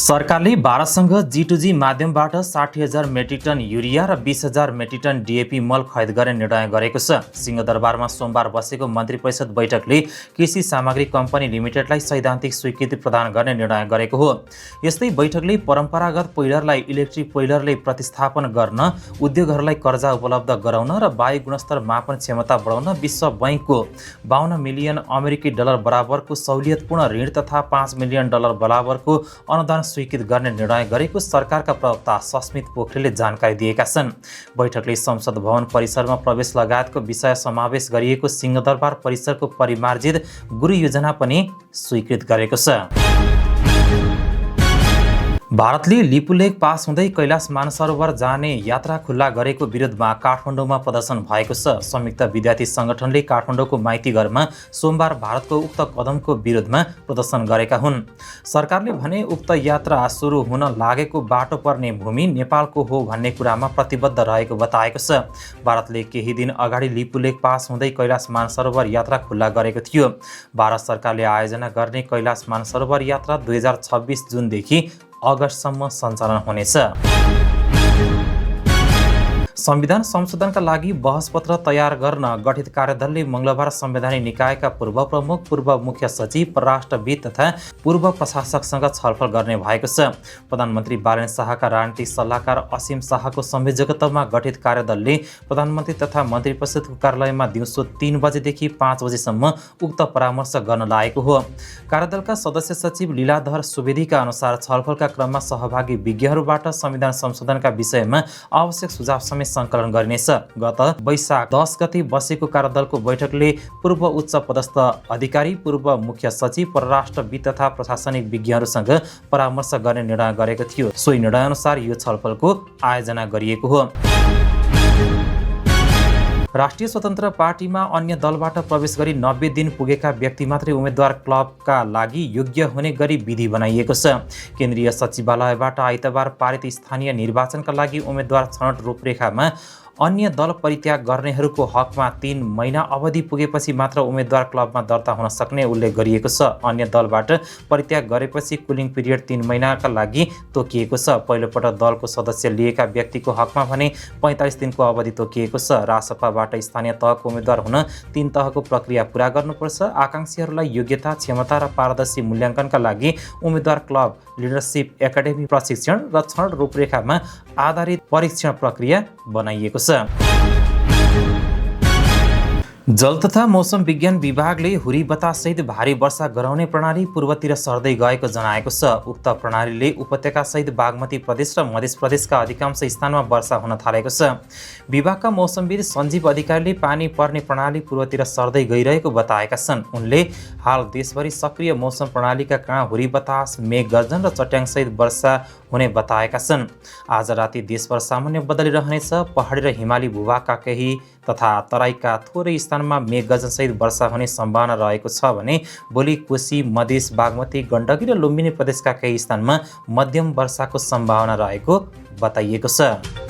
सरकारले भारतसँग G2G माध्यमबाट 60,000 मेट्रिक टन युरिया र 20,000 मेट्रिक टन DAP मल खरिद गर्ने निर्णय गरेको छ। सिंहदरबारमा सोमबार बसेको मन्त्री परिषद बैठकले कृषि सामग्री कम्पनी लिमिटेडलाई सैद्धान्तिक स्वीकृति प्रदान गर्ने निर्णय गरेको हो। यस्तै बैठकले परम्परागत पोइलरलाई इलेक्ट्रिक पोइलरले प्रतिस्थापन गर्न, उद्योगहरूलाई कर्जा उपलब्ध गराउन र वायु गुणस्तर मापन क्षमता बढाउन विश्व बैंकको 52 मिलियन अमेरिकी डलर बराबरको सहुलियतपूर्ण ऋण तथा 5 मिलियन डलर बराबरको अनुदान स्वीकृत गर्ने निर्णय गरेको सरकारका प्रवक्ता सस्मित पोखरेलले जानकारी दिएका छन्। बैठकले संसद भवन परिसरमा प्रवेश लगायतको विषय समावेश गरिएको सिंहदरबार परिसरको परिमार्जित गुरु योजना पनि स्वीकृत गरेको छ। भारतले लिपुलेक पास हुँदै कैलाश मानसरोवर जाने यात्रा खुल्ला गरेको विरोधमा काठमाडौँमा प्रदर्शन भएको छ। संयुक्त विद्यार्थी संगठनले काठमाडौँको माइतीघरमा सोमबार भारतको उक्त कदमको विरोधमा प्रदर्शन गरेका हुन्। सरकारले भने उक्त यात्रा सुरु हुन लागेको बाटो पर्ने भूमि नेपालको हो भन्ने कुरामा प्रतिबद्ध रहेको बताएको छ। भारतले केही दिन अगाडि लिपुलेक पास हुँदै कैलाश मानसरोवर यात्रा खुल्ला गरेको थियो। भारत सरकारले आयोजना गर्ने कैलाश मानसरोवर यात्रा 2026 जुनदेखि अगस्तसम्म सञ्चालन हुनेछ। संविधान संशोधनका लागि बहसपत्र तयार गर्न गठित कार्यदलले मंगलबार संवैधानिक निकायका पूर्व प्रमुख, पूर्व मुख्य सचिव, परराष्ट्रविद तथा पूर्व प्रशासकसँग छलफल गर्ने भएको छ। प्रधानमन्त्री बालेन शाहका राजनीतिक सल्लाहकार असीम शाहको संयोजकत्वमा गठित कार्यदलले प्रधानमन्त्री तथा मन्त्री परिषदको कार्यालयमा दिउँसो 3 बजेदेखि 5 बजेसम्म उक्त परामर्श गर्न लागेको हो। कार्यदलका सदस्य सचिव लीलाधर सुवेदीका अनुसार छलफलका क्रममा सहभागी विज्ञहरूबाट संविधान संशोधनका विषयमा आवश्यक सुझाव समेत सङ्कलन गरिनेछ। गत वैशाख 10 गते बसेको कार्यदलको बैठकले पूर्व उच्च पदस्थ अधिकारी, पूर्व मुख्य सचिव, परराष्ट्रविद तथा प्रशासनिक विज्ञहरूसँग परामर्श गर्ने निर्णय गरेको थियो। सोही निर्णयअनुसार यो छलफलको आयोजना गरिएको हो। राष्ट्रिय स्वतन्त्र पार्टीमा अन्य दलबाट प्रवेश गरी 90 दिन पुगेका व्यक्ति मात्रै उम्मेद्वार क्लबका लागि योग्य हुने गरी विधि बनाइएको छ। केन्द्रीय सचिवालयबाट आइतबार पारित स्थानीय निर्वाचनका लागि उम्मेद्वार छनौट रूपरेखामा अन्य दल परित्याग गर्नेहरूको हकमा 3 महिना अवधि पुगेपछि मात्र उम्मेद्वार क्लबमा दर्ता हुन सक्ने उल्लेख गरिएको छ। अन्य दलबाट परित्याग गरेपछि कुलिङ पिरियड 3 महिनाका लागि तोकिएको छ। पहिलोपटक दलको सदस्य लिएका व्यक्तिको हकमा भने 45 दिनको अवधि तोकिएको छ। रासपाबाट स्थानीय तहको उम्मेद्वार हुन 3 तहको प्रक्रिया पूरा गर्नुपर्छ। आकांक्षीहरूलाई योग्यता, क्षमता र पारदर्शी मूल्याङ्कनका लागि उम्मेद्वार क्लब, लिडरसिप एकाडेमी प्रशिक्षण र छनौट रूपरेखामा आधारित परीक्षण प्रक्रिया बनाइएको छ। जल तथा मौसम विज्ञान विभागले हुरी बताससहित भारी वर्षा गराउने प्रणाली पूर्वतिर सर्दै गएको जनाएको छ। उक्त प्रणालीले उपत्यकासहित बागमती प्रदेश र मध्य प्रदेशका अधिकांश स्थानमा वर्षा हुन थालेको छ। विभागका मौसमविद सञ्जीव अधिकारीले पानी पर्ने प्रणाली पूर्वतिर सर्दै गइरहेको बताएका छन्। उनले हाल देशभरि सक्रिय मौसम प्रणालीका कारण हुरी बतास, मेघ गर्जन र चट्याङसहित वर्षा हुने बताएका छन्। आज राति देशभर सामान्य बदली रहनेछ। पहाडी र हिमाली भूभागका केही तथा तराईका थोरै स्थानमा मेघ गर्जनसहित वर्षा हुने सम्भावना रहेको छ भने भोलि कोशी, मधेस, बागमती, गण्डकी र लुम्बिनी प्रदेशका केही स्थानमा मध्यम वर्षाको सम्भावना रहेको बताइएको छ।